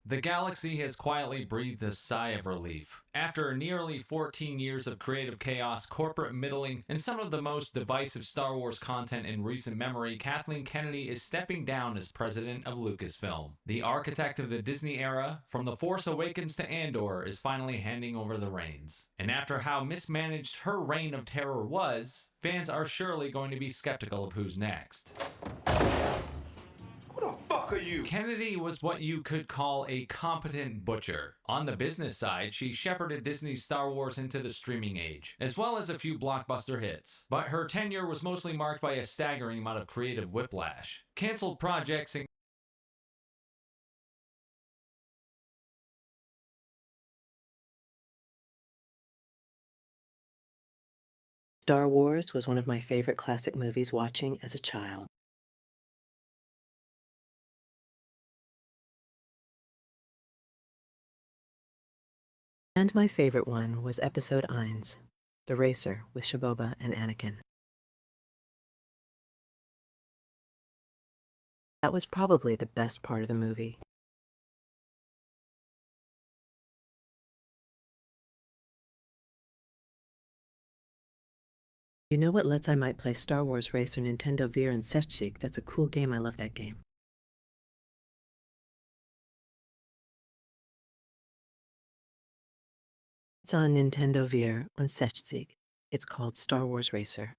The galaxy has quietly breathed a sigh of relief. After nearly 14 years of creative chaos, corporate middling, and some of the most divisive Star Wars content in recent memory, Kathleen Kennedy is stepping down as president of Lucasfilm. The architect of the Disney era, from The Force Awakens to Andor, is finally handing over the reins. And after how mismanaged her reign of terror was, fans are surely going to be skeptical of who's next. Who the fuck are you? Kennedy was what you could call a competent butcher. On the business side, she shepherded Disney's Star Wars into the streaming age, as well as a few blockbuster hits. But her tenure was mostly marked by a staggering amount of creative whiplash. Cancelled projects and Star Wars was one of my favorite classic movies watching as a child. And my favorite one was Episode 1, The Racer with Shaboba and Anakin. That was probably the best part of the movie. You know what lets I might play Star Wars Racer, Nintendo Veer, and Sechzik? That's a cool game. I love that game. It's on Nintendo Veer on Sechzik. It's called Star Wars Racer.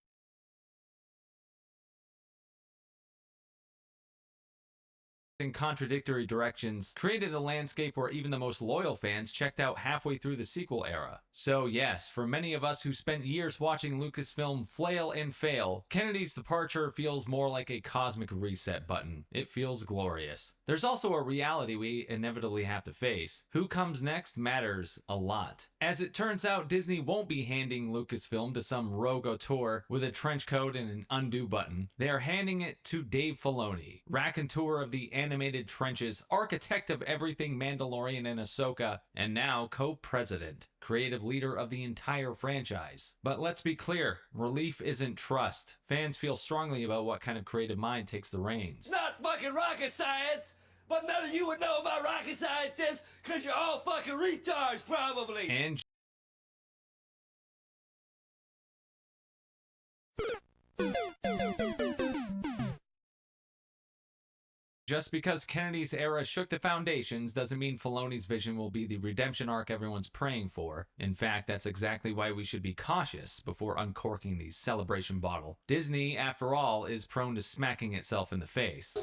in contradictory directions created a landscape where even the most loyal fans checked out halfway through the sequel era. So yes, for many of us who spent years watching Lucasfilm flail and fail, Kennedy's departure feels more like a cosmic reset button. It feels glorious. There's also a reality we inevitably have to face. Who comes next matters a lot. As it turns out, Disney won't be handing Lucasfilm to some rogue auteur with a trench coat and an undo button. They are handing it to Dave Filoni, raconteur of the animated trenches, architect of everything Mandalorian and Ahsoka, and now co-president, creative leader of the entire franchise. But let's be clear, relief isn't trust. Fans feel strongly about what kind of creative mind takes the reins. It's not fucking rocket science, but none of you would know about rocket scientists because you're all fucking retards, probably. And just because Kennedy's era shook the foundations doesn't mean Filoni's vision will be the redemption arc everyone's praying for. In fact, that's exactly why we should be cautious before uncorking the celebration bottle. Disney, after all, is prone to smacking itself in the face.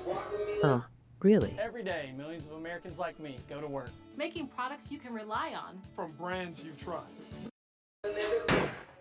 Oh, really? Every day, millions of Americans like me go to work. Making products you can rely on. From brands you trust.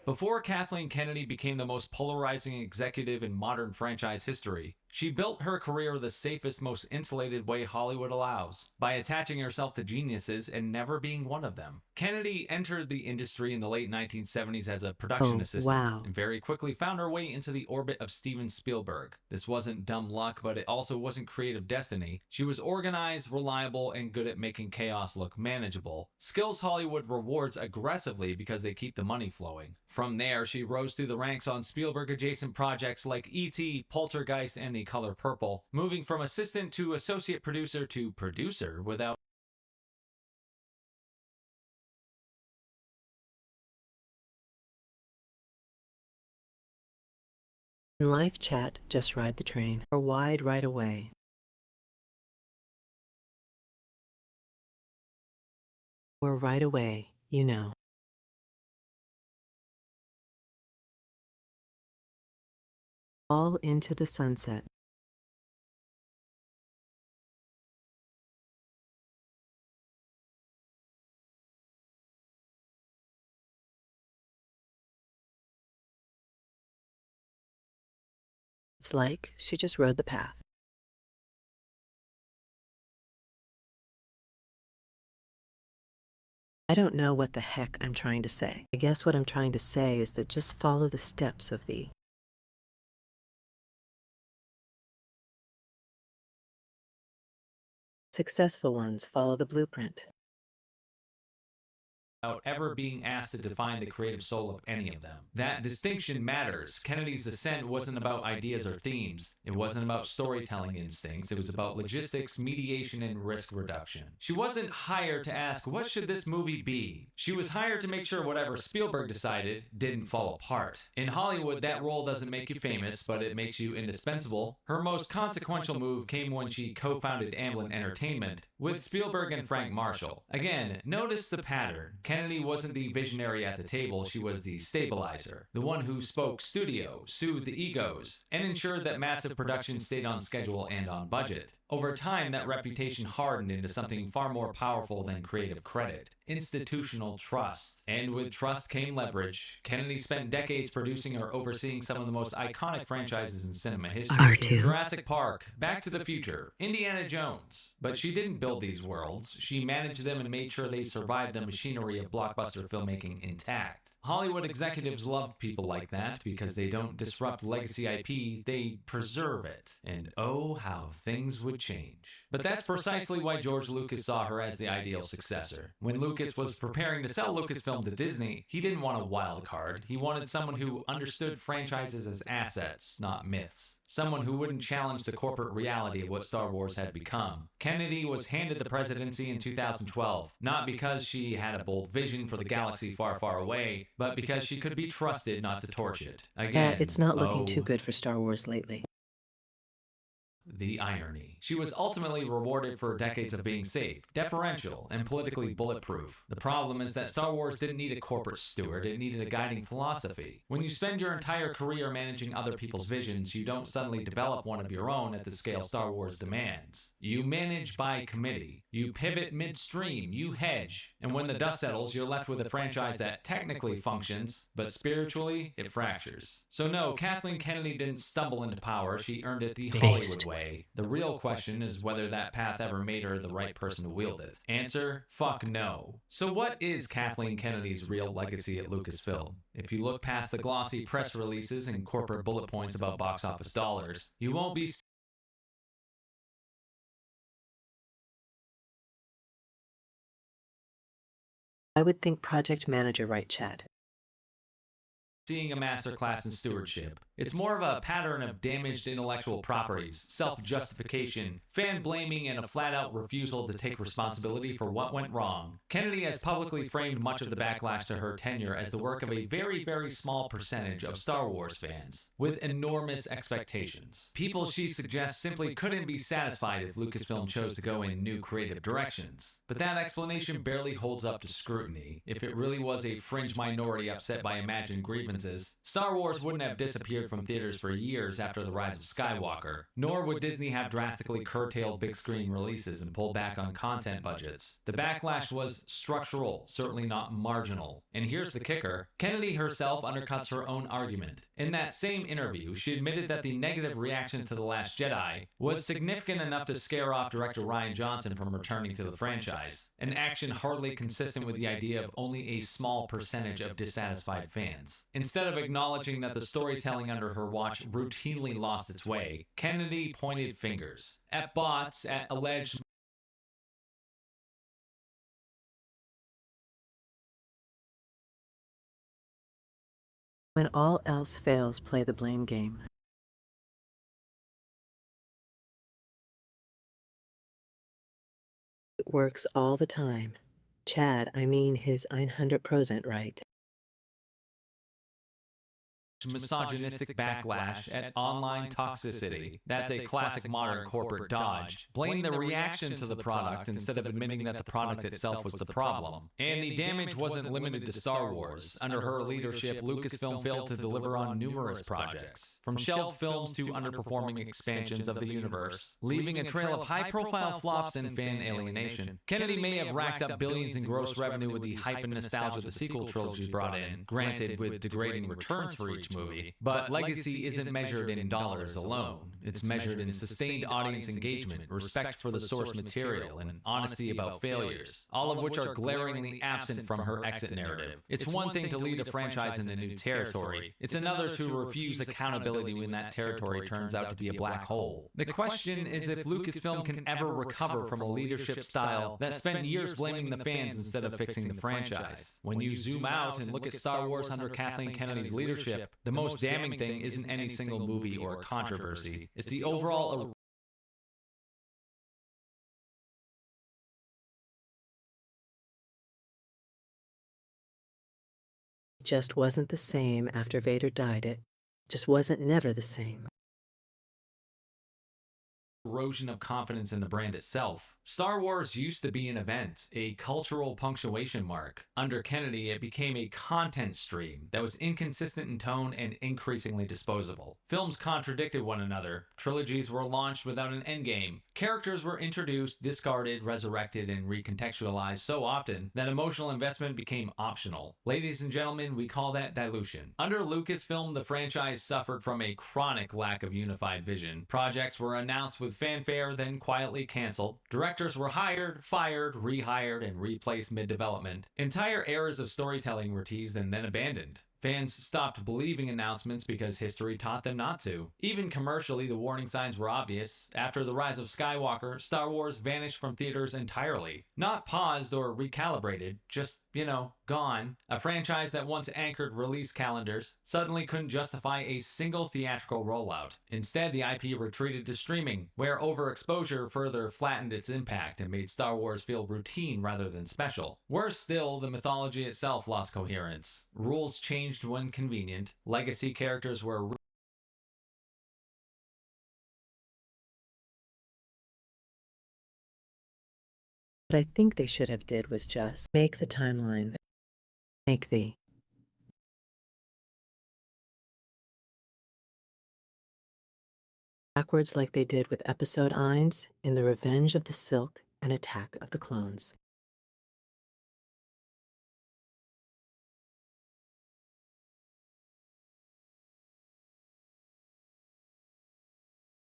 Before Kathleen Kennedy became the most polarizing executive in modern franchise history, she built her career the safest, most insulated way Hollywood allows, by attaching herself to geniuses and never being one of them. Kennedy entered the industry in the late 1970s as a production assistant, and very quickly found her way into the orbit of Steven Spielberg. This wasn't dumb luck, but it also wasn't creative destiny. She was organized, reliable, and good at making chaos look manageable. Skills Hollywood rewards aggressively because they keep the money flowing. From there, she rose through the ranks on Spielberg-adjacent projects like E.T., Poltergeist, and The Color Purple, moving from assistant to associate producer to producer without In live chat, just ride the train, or wide right away. Or right away, you know. All into the sunset. It's like she just rode the path. I don't know what the heck I'm trying to say. I guess what I'm trying to say is that just follow the steps of the successful ones follow the blueprint. without ever being asked to define the creative soul of any of them. That distinction matters. Kennedy's ascent wasn't about ideas or themes. It wasn't about storytelling instincts. It was about logistics, mediation, and risk reduction. She wasn't hired to ask, what should this movie be? She was hired to make sure whatever Spielberg decided didn't fall apart. In Hollywood, that role doesn't make you famous, but it makes you indispensable. Her most consequential move came when she co-founded Amblin Entertainment with Spielberg and Frank Marshall. Again, notice the pattern. Kennedy wasn't the visionary at the table, she was the stabilizer, the one who spoke studio, soothed the egos, and ensured that massive production stayed on schedule and on budget. Over time, that reputation hardened into something far more powerful than creative credit: institutional trust. And with trust came leverage. Kennedy spent decades producing or overseeing some of the most iconic franchises in cinema history. R2. Jurassic Park, Back to the Future, Indiana Jones. But she didn't build these worlds. She managed them and made sure they survived the machinery of blockbuster filmmaking intact. Hollywood executives love people like that because they don't disrupt legacy IP, they preserve it. And oh, how things would change. But that's precisely why George Lucas saw her as the ideal successor. When Lucas was preparing to sell Lucasfilm to Disney, he didn't want a wild card. He wanted someone who understood franchises as assets, not myths. Someone who wouldn't challenge the corporate reality of what Star Wars had become. Kennedy was handed the presidency in 2012, not because she had a bold vision for the galaxy far, far away, but because she could be trusted not to torch it. Again, It's not looking too good for Star Wars lately. The irony. She was ultimately rewarded for decades of being safe, deferential, and politically bulletproof. The problem is that Star Wars didn't need a corporate steward, it needed a guiding philosophy. When you spend your entire career managing other people's visions, you don't suddenly develop one of your own at the scale Star Wars demands. You manage by committee. You pivot midstream, you hedge, and when the dust settles, you're left with a franchise that technically functions, but spiritually, it fractures. So no, Kathleen Kennedy didn't stumble into power, she earned it the Hollywood way. The real question is whether that path ever made her the right person to wield it. Answer: fuck no. So what is Kathleen Kennedy's real legacy at Lucasfilm? If you look past the glossy press releases and corporate bullet points about box office dollars, you won't be I would think project manager, right, Chad? seeing a masterclass in stewardship. It's more of a pattern of damaged intellectual properties, self-justification, fan-blaming, and a flat-out refusal to take responsibility for what went wrong. Kennedy has publicly framed much of the backlash to her tenure as the work of a very, very small percentage of Star Wars fans, with enormous expectations. People she suggests simply couldn't be satisfied if Lucasfilm chose to go in new creative directions. But that explanation barely holds up to scrutiny. If it really was a fringe minority upset by imagined grievances, Star Wars wouldn't have disappeared from theaters for years after the rise of Skywalker, nor would Disney have drastically curtailed big screen releases and pulled back on content budgets. The backlash was structural, certainly not marginal. And here's the kicker: Kennedy herself undercuts her own argument. In that same interview, she admitted that the negative reaction to The Last Jedi was significant enough to scare off director Rian Johnson from returning to the franchise, an action hardly consistent with the idea of only a small percentage of dissatisfied fans. Instead of acknowledging that the storytelling under her watch routinely lost its way, Kennedy pointed fingers at bots, at alleged When all else fails, play the blame game. It works all the time. Chad, I mean his 100% right. misogynistic backlash at online toxicity. That's a classic modern corporate dodge. Blame the reaction to the product instead of admitting that the product itself was the problem. And the damage wasn't limited to Star Wars. Under her leadership, Lucasfilm failed to deliver on numerous projects, from shelved films to underperforming expansions of the universe, leaving a trail of high-profile flops and fan alienation. Kennedy may have racked up billions in gross revenue with the hype and nostalgia the sequel trilogy brought in, granted with degrading returns for each movie. But legacy isn't measured in dollars alone. It's measured in sustained audience engagement, respect for the source material, and honesty about failures, all of which are glaringly absent from her exit narrative. It's one thing to lead a franchise into new territory. It's another to refuse accountability when that territory turns out to be a black hole. The question is if Lucasfilm can ever recover from a leadership style that spent years blaming the fans instead of fixing the franchise. When you zoom out and look at Star Wars under Kathleen Kennedy's leadership, the most damning thing isn't any single movie or controversy. It's the overall It just wasn't the same after Vader died. It just wasn't never the same. erosion of confidence in the brand itself. Star Wars used to be an event, a cultural punctuation mark. Under Kennedy, it became a content stream that was inconsistent in tone and increasingly disposable. Films contradicted one another. Trilogies were launched without an endgame. Characters were introduced, discarded, resurrected, and recontextualized so often that emotional investment became optional. Ladies and gentlemen, we call that dilution. Under Lucasfilm, the franchise suffered from a chronic lack of unified vision. Projects were announced with fanfare, then quietly canceled. Directors were hired, fired, rehired, and replaced mid-development. Entire eras of storytelling were teased and then abandoned. Fans stopped believing announcements because history taught them not to. Even commercially, the warning signs were obvious. After the rise of Skywalker, Star Wars vanished from theaters entirely. Not paused or recalibrated, just, gone. A franchise that once anchored release calendars suddenly couldn't justify a single theatrical rollout. Instead, the IP retreated to streaming, where overexposure further flattened its impact and made Star Wars feel routine rather than special. Worse still, the mythology itself lost coherence. Rules changed when convenient. Legacy characters were What I think they should have did was just make the timeline. Make the backwards like they did with episode 1 in The Revenge of the Silk and Attack of the Clones.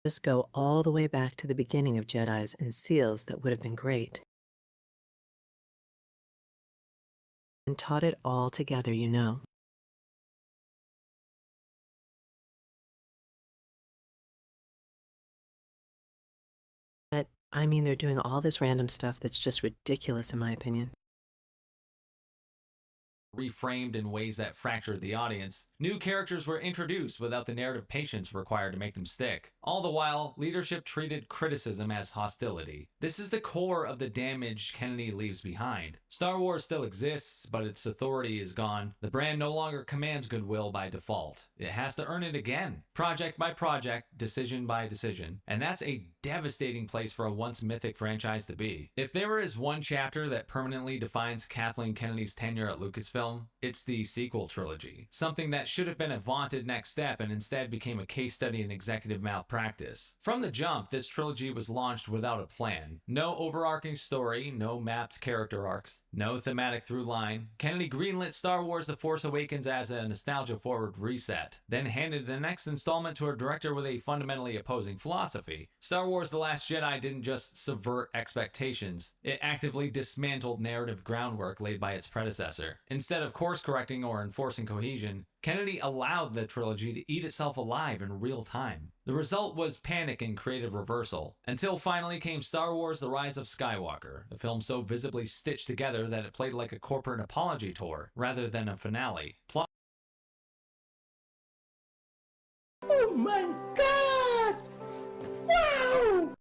Just go all the way back to the beginning of Jedis and Seals. That would have been great. And taught it all together, But, they're doing all this random stuff that's just ridiculous in my opinion. reframed in ways that fractured the audience. New characters were introduced without the narrative patience required to make them stick. All the while, leadership treated criticism as hostility. This is the core of the damage Kennedy leaves behind. Star Wars still exists, but its authority is gone. The brand no longer commands goodwill by default. It has to earn it again, project by project, decision by decision. And that's a devastating place for a once mythic franchise to be. If there is one chapter that permanently defines Kathleen Kennedy's tenure at Lucasfilm, it's the sequel trilogy. Something that should have been a vaunted next step and instead became a case study in executive malpractice. From the jump, this trilogy was launched without a plan. No overarching story, no mapped character arcs, no thematic through line. Kennedy greenlit Star Wars The Force Awakens as a nostalgia-forward reset, then handed the next installment to a director with a fundamentally opposing philosophy. Star Wars The Last Jedi didn't just subvert expectations, it actively dismantled narrative groundwork laid by its predecessor. Instead of course-correcting or enforcing cohesion, Kennedy allowed the trilogy to eat itself alive in real time. The result was panic and creative reversal, until finally came Star Wars The Rise of Skywalker, a film so visibly stitched together that it played like a corporate apology tour, rather than a finale. Oh my God! Wow!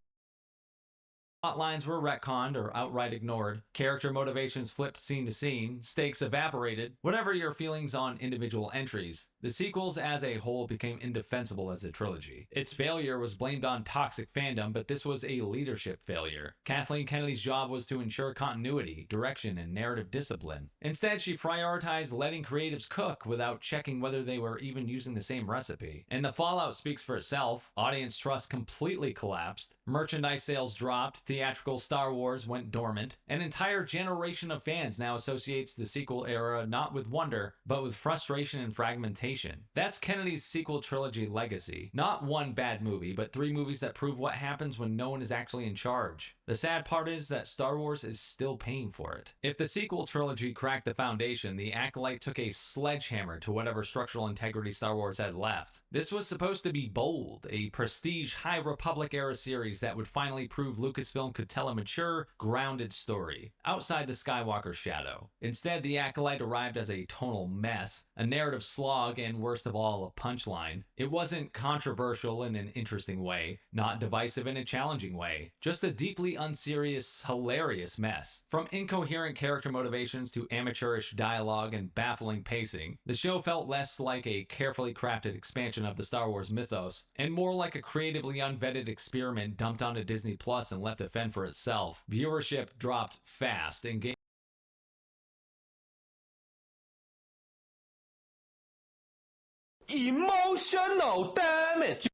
Plot lines were retconned or outright ignored, character motivations flipped scene to scene, stakes evaporated, whatever your feelings on individual entries. The sequels as a whole became indefensible as a trilogy. Its failure was blamed on toxic fandom, but this was a leadership failure. Kathleen Kennedy's job was to ensure continuity, direction, and narrative discipline. Instead, she prioritized letting creatives cook without checking whether they were even using the same recipe. And the fallout speaks for itself. Audience trust completely collapsed, merchandise sales dropped, theatrical Star Wars went dormant, an entire generation of fans now associates the sequel era not with wonder, but with frustration and fragmentation. That's Kennedy's sequel trilogy legacy. Not one bad movie, but 3 movies that prove what happens when no one is actually in charge. The sad part is that Star Wars is still paying for it. If the sequel trilogy cracked the foundation, the Acolyte took a sledgehammer to whatever structural integrity Star Wars had left. This was supposed to be bold, a prestige High Republic era series that would finally prove Lucasfilm could tell a mature, grounded story, outside the Skywalker shadow. Instead, the Acolyte arrived as a tonal mess, a narrative slog, and worst of all, a punchline. It wasn't controversial in an interesting way, not divisive in a challenging way, just a deeply unserious, hilarious mess. From incoherent character motivations to amateurish dialogue and baffling pacing, the show felt less like a carefully crafted expansion of the Star Wars mythos, and more like a creatively unvetted experiment dumped onto Disney Plus and left to fend for itself. Viewership dropped fast, and Emotional damage.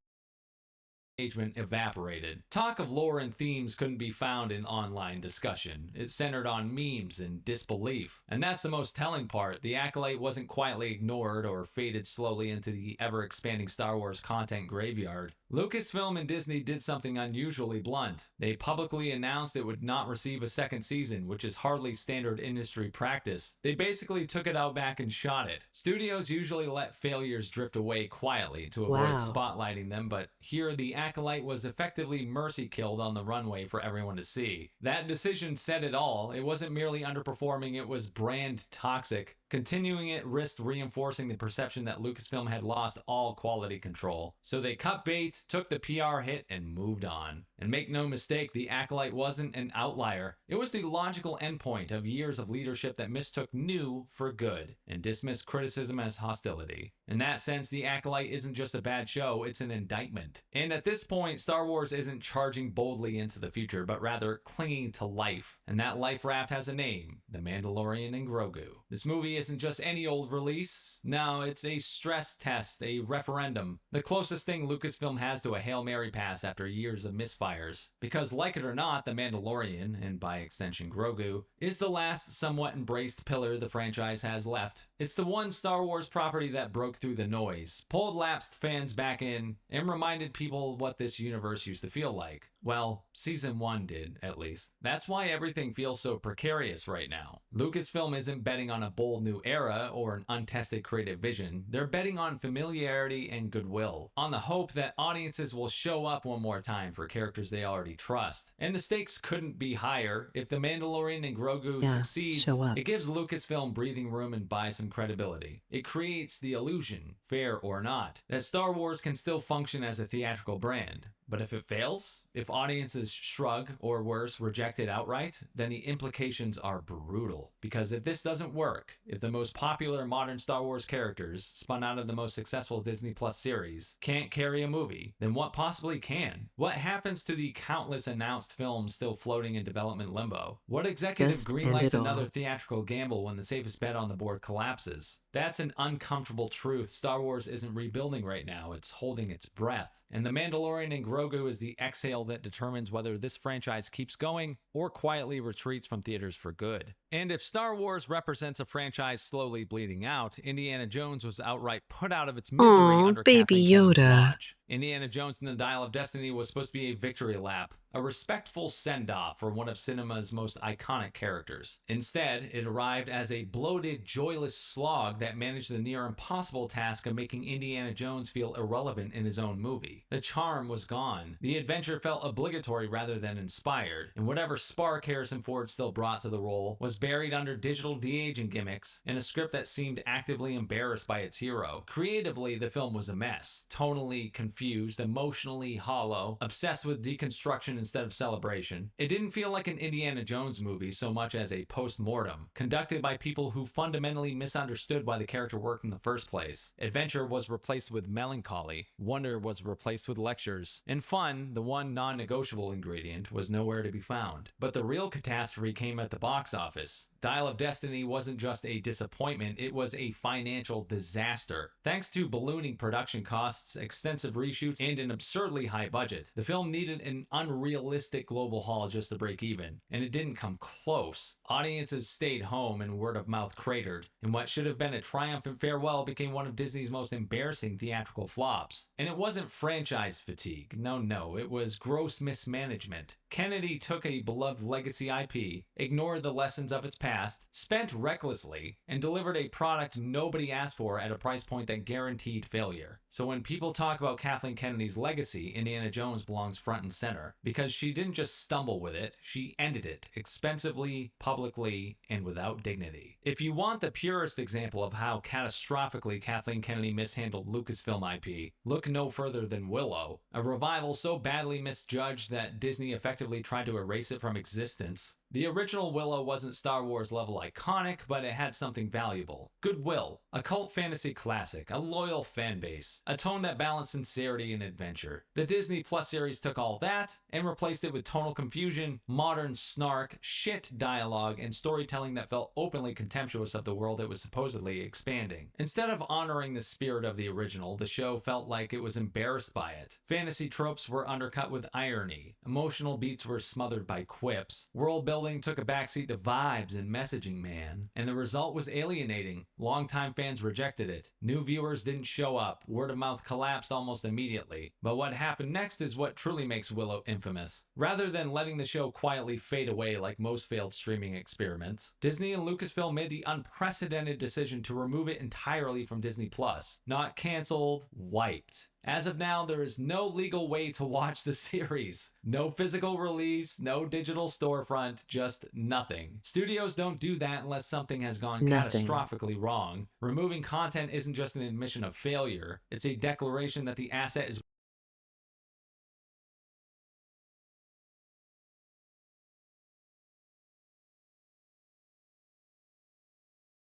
engagement evaporated. Talk of lore and themes couldn't be found in online discussion. It centered on memes and disbelief. And that's the most telling part. The Acolyte wasn't quietly ignored or faded slowly into the ever-expanding Star Wars content graveyard. Lucasfilm and Disney did something unusually blunt. They publicly announced it would not receive a second season, which is hardly standard industry practice. They basically took it out back and shot it. Studios usually let failures drift away quietly to avoid spotlighting them, but here the Acolyte was effectively mercy killed on the runway for everyone to see. That decision said it all. It wasn't merely underperforming, it was brand toxic. Continuing it risked reinforcing the perception that Lucasfilm had lost all quality control. So they cut bait, took the PR hit, and moved on. And make no mistake, the Acolyte wasn't an outlier. It was the logical endpoint of years of leadership that mistook new for good and dismissed criticism as hostility. In that sense, the Acolyte isn't just a bad show, it's an indictment. And at this point, Star Wars isn't charging boldly into the future, but rather clinging to life. And that life raft has a name, The Mandalorian and Grogu. This movie isn't just any old release. No, it's a stress test, a referendum. The closest thing Lucasfilm has to a Hail Mary pass after years of misfires. Because like it or not, The Mandalorian, and by extension Grogu, is the last somewhat embraced pillar the franchise has left. It's the one Star Wars property that broke through the noise, pulled lapsed fans back in, and reminded people what this universe used to feel like. Well, Season 1 did, at least. That's why everything feels so precarious right now. Lucasfilm isn't betting on a bold new era or an untested creative vision. They're betting on familiarity and goodwill, on the hope that audiences will show up one more time for characters they already trust. And the stakes couldn't be higher. If The Mandalorian and Grogu succeeds, it gives Lucasfilm breathing room and buys some credibility. It creates the illusion, fair or not, that Star Wars can still function as a theatrical brand. But if it fails, if audiences shrug or worse, reject it outright, then the implications are brutal. Because if this doesn't work, if the most popular modern Star Wars characters, spun out of the most successful Disney Plus series, can't carry a movie, then what possibly can? What happens to the countless announced films still floating in development limbo? What executive greenlights another theatrical gamble when the safest bet on the board collapses? That's an uncomfortable truth. Star Wars isn't rebuilding right now, it's holding its breath. And The Mandalorian and Grogu is the exhale that determines whether this franchise keeps going or quietly retreats from theaters for good. And if Star Wars represents a franchise slowly bleeding out, Indiana Jones was outright put out of its misery under Kathleen Kennedys' watch. Indiana Jones and the Dial of Destiny was supposed to be a victory lap, a respectful send-off for one of cinema's most iconic characters. Instead, it arrived as a bloated, joyless slog that managed the near impossible task of making Indiana Jones feel irrelevant in his own movie. The charm was gone. The adventure felt obligatory rather than inspired, and whatever spark Harrison Ford still brought to the role was buried under digital de-aging gimmicks and a script that seemed actively embarrassed by its hero. Creatively, the film was a mess, tonally confused, emotionally hollow, obsessed with deconstruction instead of celebration. It didn't feel like an Indiana Jones movie so much as a post-mortem, conducted by people who fundamentally misunderstood why the character worked in the first place. Adventure was replaced with melancholy, wonder was replaced with lectures, and fun, the one non-negotiable ingredient, was nowhere to be found. But the real catastrophe came at the box office. Dial of Destiny wasn't just a disappointment, it was a financial disaster. Thanks to ballooning production costs, extensive reshoots, and an absurdly high budget, the film needed an unrealistic global haul just to break even, and it didn't come close. Audiences stayed home and word of mouth cratered, and what should have been a triumphant farewell became one of Disney's most embarrassing theatrical flops. And it wasn't franchise fatigue, no, it was gross mismanagement. Kennedy took a beloved legacy IP, ignored the lessons of its past, spent recklessly, and delivered a product nobody asked for at a price point that guaranteed failure. So when people talk about Kathleen Kennedy's legacy, Indiana Jones belongs front and center, because she didn't just stumble with it, she ended it, expensively, publicly, and without dignity. If you want the purest example of how catastrophically Kathleen Kennedy mishandled Lucasfilm IP, look no further than Willow, a revival so badly misjudged that Disney effectively tried to erase it from existence. The original Willow wasn't Star Wars level iconic, but it had something valuable. Goodwill, a cult fantasy classic, a loyal fan base, a tone that balanced sincerity and adventure. The Disney Plus series took all that and replaced it with tonal confusion, modern snark, shit dialogue, and storytelling that felt openly contemptuous of the world it was supposedly expanding. Instead of honoring the spirit of the original, the show felt like it was embarrassed by it. Fantasy tropes were undercut with irony, emotional beats were smothered by quips, world building took a backseat to vibes and messaging, man. And the result was alienating. Longtime fans rejected it. New viewers didn't show up. Word of mouth collapsed almost immediately. But what happened next is what truly makes Willow infamous. Rather than letting the show quietly fade away like most failed streaming experiments, Disney and Lucasfilm made the unprecedented decision to remove it entirely from Disney Plus. Not canceled, wiped. As of now, there is no legal way to watch the series. No physical release, no digital storefront, just nothing. Studios don't do that unless something has gone catastrophically wrong. Removing content isn't just an admission of failure, it's a declaration that the asset is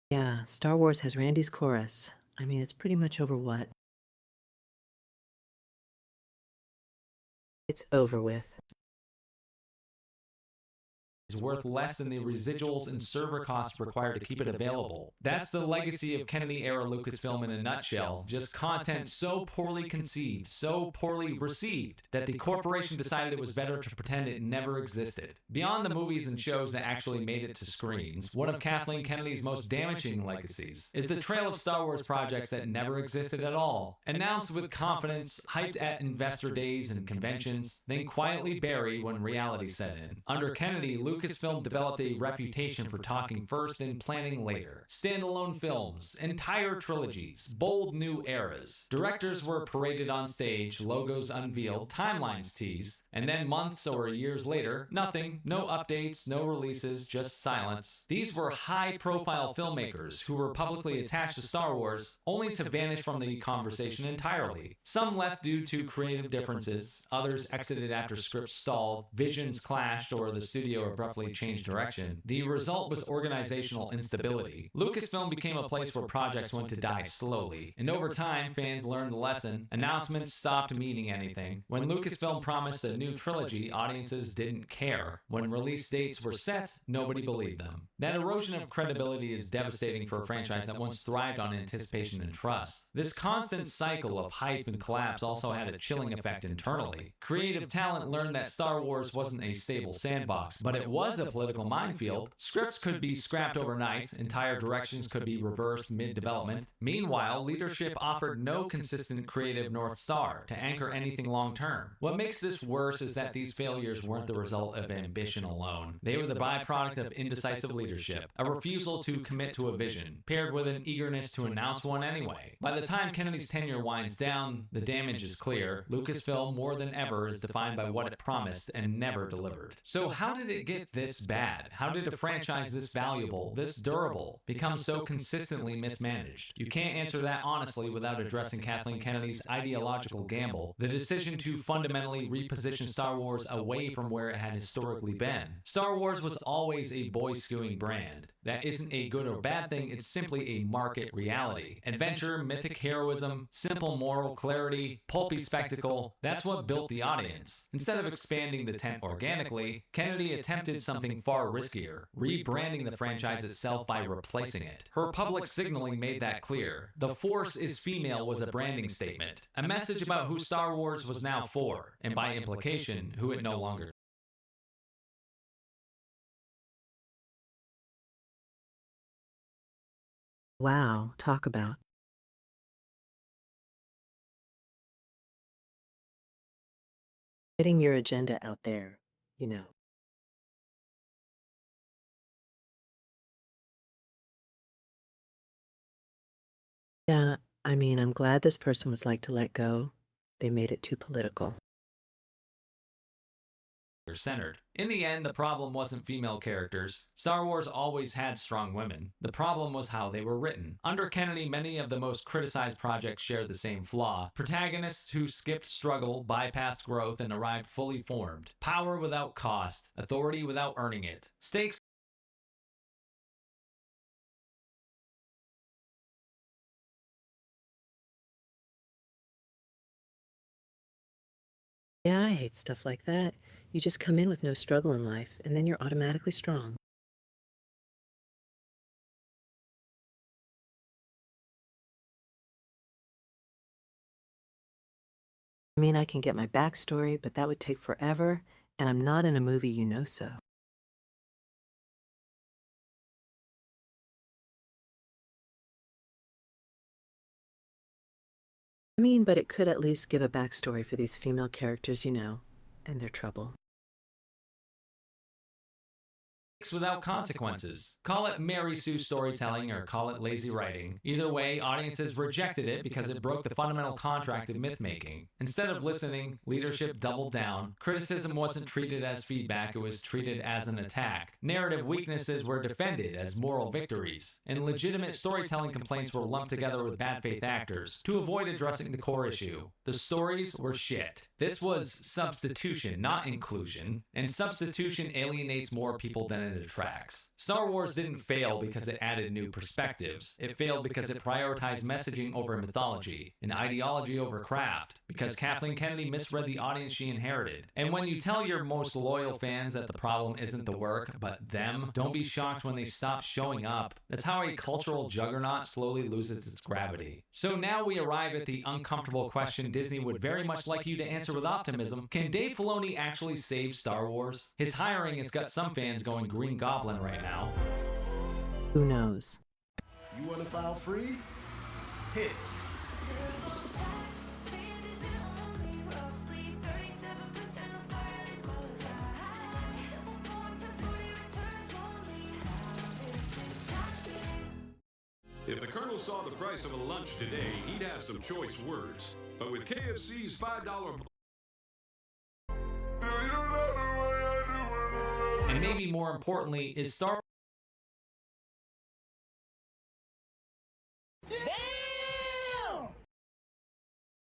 Yeah, Star Wars has Randy's chorus. I mean, it's pretty much over what? It's over with. worth less than the residuals and server costs required to keep it available. That's the legacy of Kennedy-era Lucasfilm in a nutshell. Just content so poorly conceived, so poorly received, that the corporation decided it was better to pretend it never existed. Beyond the movies and shows that actually made it to screens, one of Kathleen Kennedy's most damaging legacies is the trail of Star Wars projects that never existed at all. Announced with confidence, hyped at investor days and conventions, then quietly buried when reality set in. Under Kennedy, Lucasfilm developed a reputation for talking first and planning later. Standalone films, entire trilogies, bold new eras. Directors were paraded on stage, logos unveiled, timelines teased, and then months or years later, nothing, no updates, no releases, just silence. These were high-profile filmmakers who were publicly attached to Star Wars, only to vanish from the conversation entirely. Some left due to creative differences, others exited after scripts stalled, visions clashed, or the studio abruptly changed direction. The result was organizational instability. Lucasfilm became a place where projects went to die slowly, and over time, fans learned the lesson. Announcements stopped meaning anything. When Lucasfilm promised a new trilogy, audiences didn't care. When release dates were set, nobody believed them. That erosion of credibility is devastating for a franchise that once thrived on anticipation and trust. This constant cycle of hype and collapse also had a chilling effect internally. Creative talent learned that Star Wars wasn't a stable sandbox, but it was a political minefield. Scripts could be scrapped overnight, entire directions could be reversed mid-development. Meanwhile, leadership offered no consistent creative North Star to anchor anything long-term. What makes this worse is that these failures weren't the result of ambition alone. They were the byproduct of indecisive leadership, a refusal to commit to a vision, paired with an eagerness to announce one anyway. By the time Kennedy's tenure winds down, the damage is clear. Lucasfilm, more than ever, is defined by what it promised and never delivered. So how did it get this bad? How did a franchise this valuable, this durable, become so consistently mismanaged? You can't answer that honestly without addressing Kathleen Kennedy's ideological gamble, the decision to fundamentally reposition Star Wars away from where it had historically been. Star Wars was always a boy-skewing brand. That isn't a good or bad thing, it's simply a market reality. Adventure, mythic heroism, simple moral clarity, pulpy spectacle, that's what built the audience. Instead of expanding the tent organically, Kennedy attempted did something far riskier, rebranding the franchise itself by replacing it. Her public signaling made that clear. The Force is female was a branding statement, a message about who Star Wars was now for, and by implication, who it no longer. Wow, talk about. Getting your agenda out there, you know. Yeah, I mean, I'm glad this person was like to let go. They made it too political. Centered. In the end, the problem wasn't female characters. Star Wars always had strong women. The problem was how they were written. Under Kennedy, many of the most criticized projects shared the same flaw. Protagonists who skipped struggle, bypassed growth, and arrived fully formed. Power without cost. Authority without earning it. Stakes. Yeah, I hate stuff like that. You just come in with no struggle in life, and then you're automatically strong. I mean, I can get my backstory, but that would take forever, and I'm not in a movie, you know so. I mean, but it could at least give a backstory for these female characters, you know, and their trouble. Without consequences. Call it Mary Sue storytelling or call it lazy writing. Either way, audiences rejected it because it broke the fundamental contract of myth-making. Instead of listening, leadership doubled down. Criticism wasn't treated as feedback, it was treated as an attack. Narrative weaknesses were defended as moral victories, and legitimate storytelling complaints were lumped together with bad faith actors to avoid addressing the core issue. The stories were shit. This was substitution, not inclusion, and substitution alienates more people than it attracts. Star Wars didn't fail because it added new perspectives. It failed because it prioritized messaging over mythology and ideology over craft, because Kathleen Kennedy misread the audience she inherited. And when you tell your most loyal fans that the problem isn't the work, but them, don't be shocked when they stop showing up. That's how a cultural juggernaut slowly loses its gravity. So now we arrive at the uncomfortable question Disney would very much like you to answer with optimism. Can Dave Filoni actually save Star Wars? His hiring has got some fans going Green Goblin right now. Who knows? You want to file free? Hit. If the Colonel saw the price of a lunch today, he'd have some choice words. But with KFC's $5... And maybe more importantly, is Star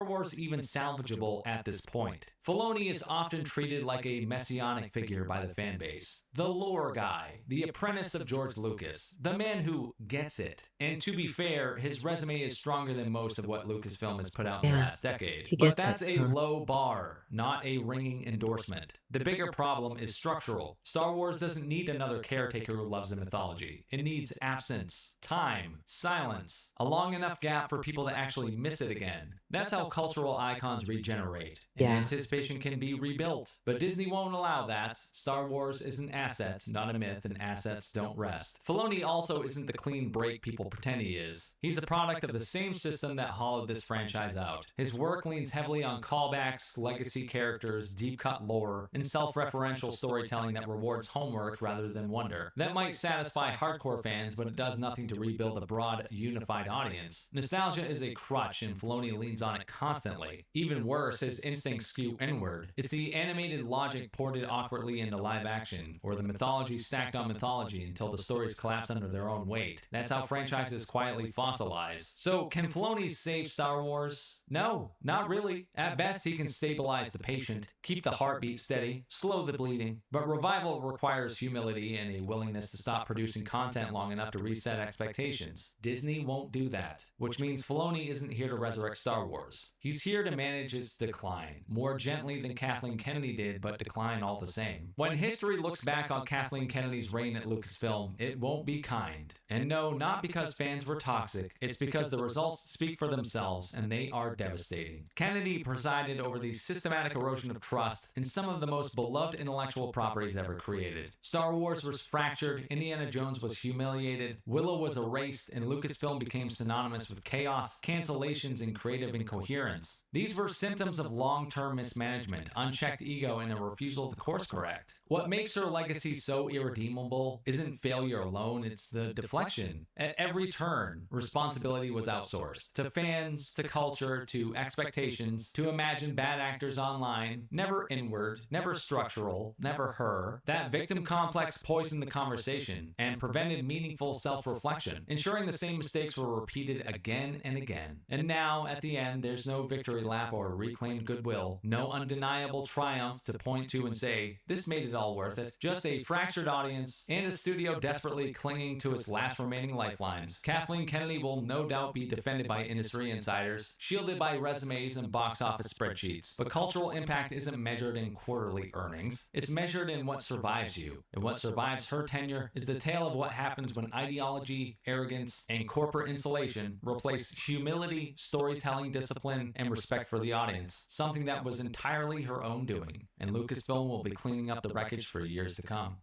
Wars even salvageable at this point? Filoni is often treated like a messianic figure by the fan base. The lore guy, the apprentice of George Lucas, the man who gets it. And to be fair, his resume is stronger than most of what Lucasfilm has put out in the last decade. But that's a low bar, not a ringing endorsement. The bigger problem is structural. Star Wars doesn't need another caretaker who loves the mythology. It needs absence, time, silence, a long enough gap for people to actually miss it again. That's how cultural icons regenerate, and anticipation can be rebuilt. But Disney won't allow that. Star Wars is an asset, not a myth, and assets don't rest. Filoni also isn't the clean break people pretend he is. He's a product of the same system that hollowed this franchise out. His work leans heavily on callbacks, legacy characters, deep-cut lore, and self-referential storytelling that rewards homework rather than wonder. That might satisfy hardcore fans, but it does nothing to rebuild a broad, unified audience. Nostalgia is a crutch, and Filoni leans on it constantly. Even worse, his instincts skew inward. It's the animated logic ported awkwardly into live action, or the mythology stacked on mythology until the stories collapse under their own weight. That's how franchises quietly fossilize. So, can Filoni save Star Wars? No, not really. At best, he can stabilize the patient, keep the heartbeat steady, slow the bleeding. But revival requires humility and a willingness to stop producing content long enough to reset expectations. Disney won't do that, which means Filoni isn't here to resurrect Star Wars. Wars. He's here to manage its decline, more gently than Kathleen Kennedy did, but decline all the same. When history looks back on Kathleen Kennedy's reign at Lucasfilm, it won't be kind. And no, not because fans were toxic, it's because the results speak for themselves, and they are devastating. Kennedy presided over the systematic erosion of trust in some of the most beloved intellectual properties ever created. Star Wars was fractured, Indiana Jones was humiliated, Willow was erased, and Lucasfilm became synonymous with chaos, cancellations, and creative incoherence. These were symptoms of long-term mismanagement, unchecked ego, and a refusal to course correct. What makes her legacy so irredeemable isn't failure alone, it's the deflection. At every turn, responsibility was outsourced. To fans, to culture, to expectations, to imagined bad actors online, never inward, never structural, never her. That victim complex poisoned the conversation and prevented meaningful self-reflection, ensuring the same mistakes were repeated again and again. And now, at the end, there's no victory lap or reclaimed goodwill, no undeniable triumph to point to and say, this made it all worth it. Just a fractured audience and a studio desperately clinging to its last remaining lifelines. Kathleen Kennedy will no doubt be defended by industry insiders, shielded by resumes and box office spreadsheets. But cultural impact isn't measured in quarterly earnings. It's measured in what survives you. And what survives her tenure is the tale of what happens when ideology, arrogance, and corporate insulation replace humility, storytelling discipline, and respect for the audience, something that was entirely her own doing. And Lucasfilm will be cleaning up the wreckage for years to come.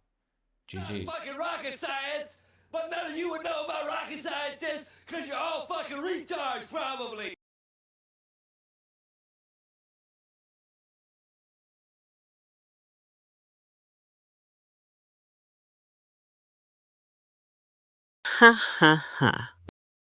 GG's. Fucking rocket science, but none of you would know about rocket scientists because you're all fucking retards, probably. Ha ha ha.